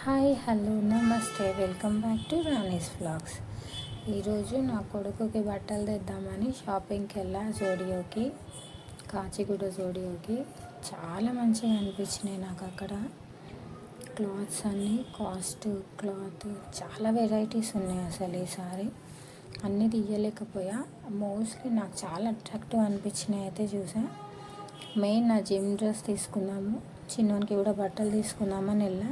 Hi hello నమస్తే welcome back to Rani's vlogs. ఈరోజు నా కొడుకుకి బట్టలు తెద్దామని షాపింగ్కి వెళ్ళా జోడియోకి, కాచిగూడ జోడియోకి. చాలా మంచిగా అనిపించినాయి నాకు అక్కడ. క్లాత్స్ అన్నీ క్లాత్ చాలా వెరైటీస్ ఉన్నాయి. అసలు ఈసారి అన్నీ తీయలేకపోయా. మోస్ట్లీ నాకు చాలా అట్రాక్టివ్ అనిపించినాయి అయితే చూసా. మెయిన్ నా జిమ్ డ్రెస్ తీసుకుందాము, చిన్నోనికి కూడా బట్టలు తీసుకుందామని వెళ్ళా.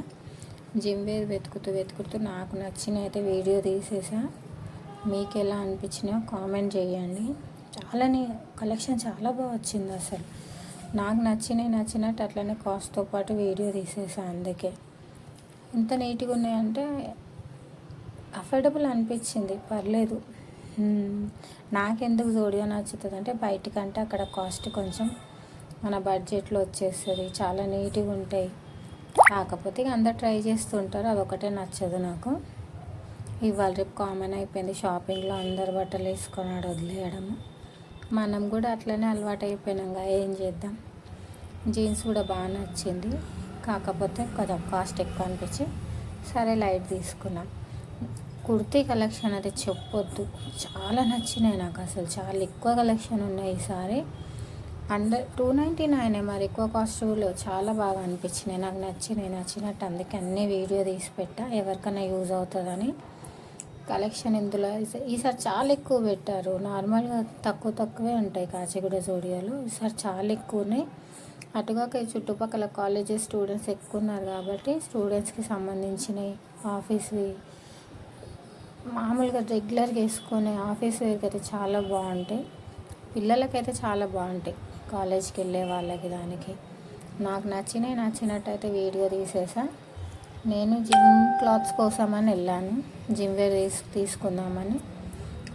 జిమ్ వేర్ వెతుకుతూ నాకు నచ్చిన అయితే వీడియో తీసేసా. మీకు ఎలా అనిపించినాయో కామెంట్ చేయండి. కలెక్షన్ చాలా బాగా వచ్చింది. అసలు నాకు నచ్చినట్టు అట్లనే కాస్ట్తో పాటు వీడియో తీసేసా. అందుకే ఇంత నీట్గా ఉన్నాయంటే అఫోర్డబుల్ అనిపించింది, పర్లేదు. నాకెందుకు జోడియో నచ్చుతుంది అంటే బయటికంటే అక్కడ కాస్ట్ కొంచెం మన బడ్జెట్లో వచ్చేస్తుంది. చాలా నీట్గా ఉంటాయి. కాకపోతే అందరు ట్రై చేస్తుంటారు, అదొకటే నచ్చదు నాకు. ఇవాళ రేపు కామన్ అయిపోయింది షాపింగ్లో అందరు బట్టలు వేసుకొని వదిలేయడము. మనం కూడా అట్లనే అలవాటు అయిపోయినాక ఏం చేద్దాం. జీన్స్ కూడా బాగా నచ్చింది, కాకపోతే కొంచెం కాస్ట్ ఎక్కువ అనిపించి సరే లైట్ తీసుకున్నాం. కుర్తీ కలెక్షన్ అయితే చెప్పొద్దు, చాలా నచ్చినాయి నాకు. అసలు చాలా ఎక్కువ కలెక్షన్ ఉన్నాయి ఈసారి. అండర్ 299 మరి ఎక్కువ కాస్ట్లో చాలా బాగా అనిపించినాయి. నాకు నచ్చినట్టు అందుకే అన్నీ వీడియో తీసి పెట్టా, ఎవరికైనా యూజ్ అవుతుందని. కలెక్షన్ ఇందులో ఈసారి చాలా ఎక్కువ పెట్టారు. నార్మల్గా తక్కువే ఉంటాయి కాచిగూడ జోడియోలో, ఈసారి చాలా ఎక్కువ ఉన్నాయి. అటుగాక చుట్టుపక్కల కాలేజెస్ స్టూడెంట్స్ ఎక్కువ ఉన్నారు కాబట్టి స్టూడెంట్స్కి సంబంధించినవి, ఆఫీస్వి, మామూలుగా రెగ్యులర్గా వేసుకునే ఆఫీస్ వేర్కి అయితే చాలా బాగుంటాయి. పిల్లలకైతే చాలా బాగుంటాయి, కాలేజ్కి వెళ్ళే వాళ్ళకి. దానికి నాకు నచ్చినట్టయితే వీడియో తీసేసా. నేను జిమ్ క్లాత్స్ కోసమని వెళ్ళాను, జిమ్ వేర్ తీసుకుందామని.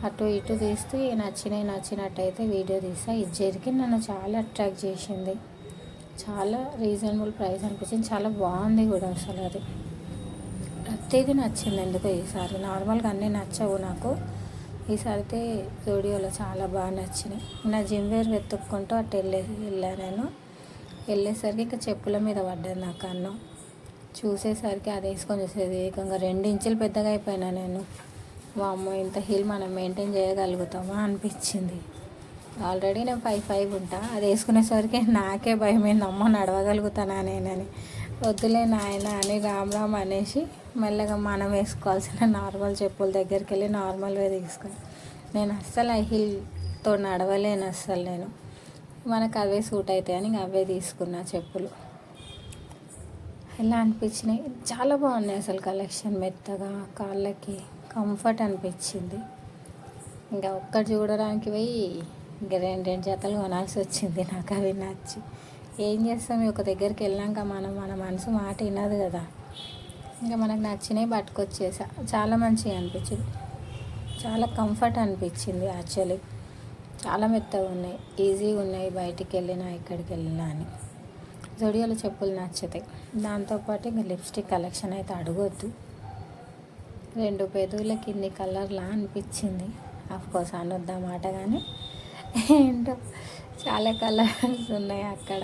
అటు ఇటు తీస్తూ నచ్చినట్టయితే వీడియో తీసా. ఇజ్జేరికి నన్ను చాలా అట్రాక్ట్ చేసింది. చాలా రీజనబుల్ ప్రైస్ అనిపించింది, చాలా బాగుంది కూడా. అసలు అది ప్రతిదీ నచ్చింది ఎందుకో ఈసారి. నార్మల్గా అన్నీ నచ్చవు నాకు, ఈసారి అయితే జోడియోలో చాలా బాగా నచ్చినాయి. నా జిమ్ వేర్ వెతుక్కుంటూ అటు వెళ్ళా. నేను వెళ్ళేసరికి ఇంకా చెప్పుల మీద పడ్డది నా కన్ను. చూసేసరికి అది వేసుకొని చూసేది ఏకంగా 2 ఇంచులు పెద్దగా అయిపోయినా నేను. వామ్మో, ఇంత హీల్ మనం మెయింటైన్ చేయగలుగుతామా అనిపించింది. ఆల్రెడీ నేను 5'5" ఉంటా, అది వేసుకునేసరికి నాకే భయమైంది, అమ్మ నడవగలుగుతానా నేనని. వద్దులే నాయన అని రామ్ అనేసి మెల్లగా మనం వేసుకోవాల్సిన నార్మల్ చెప్పుల దగ్గరికి వెళ్ళి నార్మల్గా తీసుకొని, నేను అస్సలు హీల్తో నడవలేను అస్సలు. నేను మనకు అవే సూట్ అవుతాయని అవే తీసుకున్నా చెప్పులు. ఎలా అనిపించినాయి, చాలా బాగున్నాయి అసలు. కలెక్షన్ మెత్తగా, కాళ్ళకి కంఫర్ట్ అనిపించింది. ఇంకా ఒక్కటి చూడడానికి పోయి ఇంకా రెండు జతలు కొనాల్సి వచ్చింది నాకు అవి నచ్చి. ఏం చేస్తాం, ఒక దగ్గరికి వెళ్ళాక మన మనసు మాట వినదు కదా. ఇంకా మనకు నచ్చినవి పట్టుకొచ్చేసా. చాలా మంచిగా అనిపించింది, చాలా కంఫర్ట్ అనిపించింది. యాక్చువల్లీ చాలా మెత్తగా ఉన్నాయి, ఈజీగా ఉన్నాయి బయటికి వెళ్ళినా ఎక్కడికి వెళ్ళినా అని. జోడియోలో చెప్పులు నచ్చుతాయి. దాంతోపాటు ఇంకా లిప్స్టిక్ కలెక్షన్ అయితే అడగొద్దు. 2 పెదవులకి ఇన్ని కలర్లా అనిపించింది. ఆఫ్కోర్స్ అనొద్దన్నమాట, కానీ ఏంటో చాలా కలర్స్ ఉన్నాయి అక్కడ.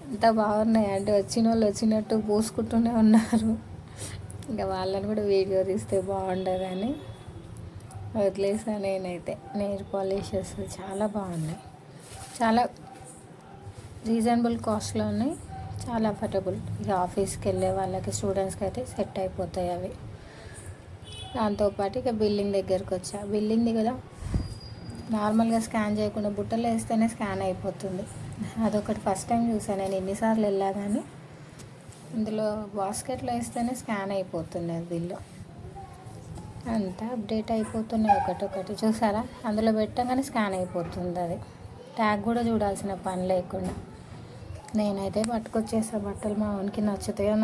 ఎంత బాగున్నాయి అంటే వచ్చిన వాళ్ళు వచ్చినట్టు పూసుకుంటూనే ఉన్నారు. ఇంకా వాళ్ళని కూడా వీడియో తీస్తే బాగుండదని వదిలేసాను నేనైతే. నెయిల్ పాలిషెస్ చాలా బాగున్నాయి, చాలా రీజనబుల్ కాస్ట్లో ఉన్నాయి, చాలా అఫోర్డబుల్. ఇక ఆఫీస్కి వెళ్ళే వాళ్ళకి, స్టూడెంట్స్కి అయితే సెట్ అయిపోతాయి అవి. దాంతోపాటు ఇక బిల్లింగ్ దగ్గరికి వచ్చా. బిల్లింగ్ది కదా నార్మల్గా స్కాన్ చేయకుండా బుట్టలో వేస్తేనే స్కాన్ అయిపోతుంది. అదొకటి ఫస్ట్ టైం చూసాను నేను, ఎన్నిసార్లు వెళ్ళా కానీ ఇందులో బాస్కెట్లో వేస్తేనే స్కాన్ అయిపోతుంది అది. బిల్లు అంతా అప్డేట్ అయిపోతున్నాయి ఒకటి చూసారా. అందులో పెట్టగానే స్కాన్ అయిపోతుంది అది, ట్యాగ్ కూడా చూడాల్సిన పని లేకుండా. నేనైతే పట్టుకొచ్చేసా బట్టలు. మా వానికి నచ్చుతాయో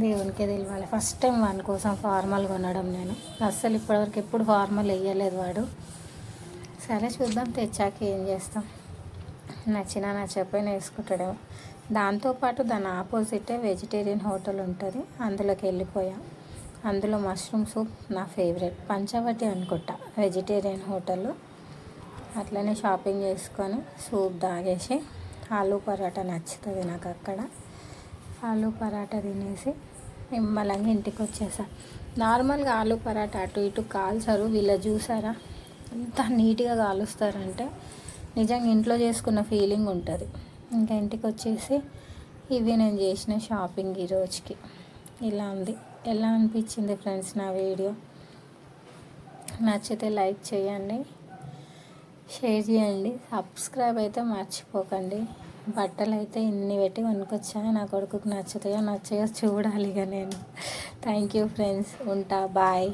దేవునికే తెలియాలి. ఫస్ట్ టైం వాని కోసం ఫార్మల్ కొనడం నేను. అస్సలు ఇప్పటివరకు ఎప్పుడు ఫార్మల్ వేయలేదు వాడు. సరే చూద్దాం, తెచ్చాక ఏం చేస్తాం. నచ్చకపోయినా వేసుకుంటాడేమో. దాంతోపాటు దాని ఆపోజిటే వెజిటేరియన్ హోటల్ ఉంటుంది, అందులోకి వెళ్ళిపోయా. అందులో మష్రూమ్ సూప్ నా ఫేవరెట్, పంచవటి అనుకుంటా వెజిటేరియన్ హోటల్. అట్లనే షాపింగ్ చేసుకొని సూప్ తాగేసి, ఆలూ పరాటా నచ్చుతుంది నాకు అక్కడ. ఆలూ పరాటా తినేసి నిమ్మలంగా ఇంటికి వచ్చేసా. నార్మల్గా ఆలు పరాటా అటు ఇటు కాల్చరు, వీళ్ళ చూసారా ఎంత నీట్గా కాలుస్తారంటే నిజంగా ఇంట్లో చేసుకున్న ఫీలింగ్ ఉంటుంది. ఇంకా ఇంటికి వచ్చేసి ఇవి నేను చేసిన షాపింగ్ ఈ రోజుకి ఇలా ఉంది. ఎలా అనిపించింది ఫ్రెండ్స్ నా వీడియో? నచ్చితే లైక్ చేయండి, షేర్ చేయండి, సబ్స్క్రైబ్ అయితే మర్చిపోకండి. బట్టలు అయితే ఇన్ని పెట్టి కొనుక్కొచ్చాను, నా కొడుకుకి నచ్చుతాయో నచ్చాయో చూడాలి ఇక నేను. థ్యాంక్ యూ ఫ్రెండ్స్, ఉంటా, బాయ్.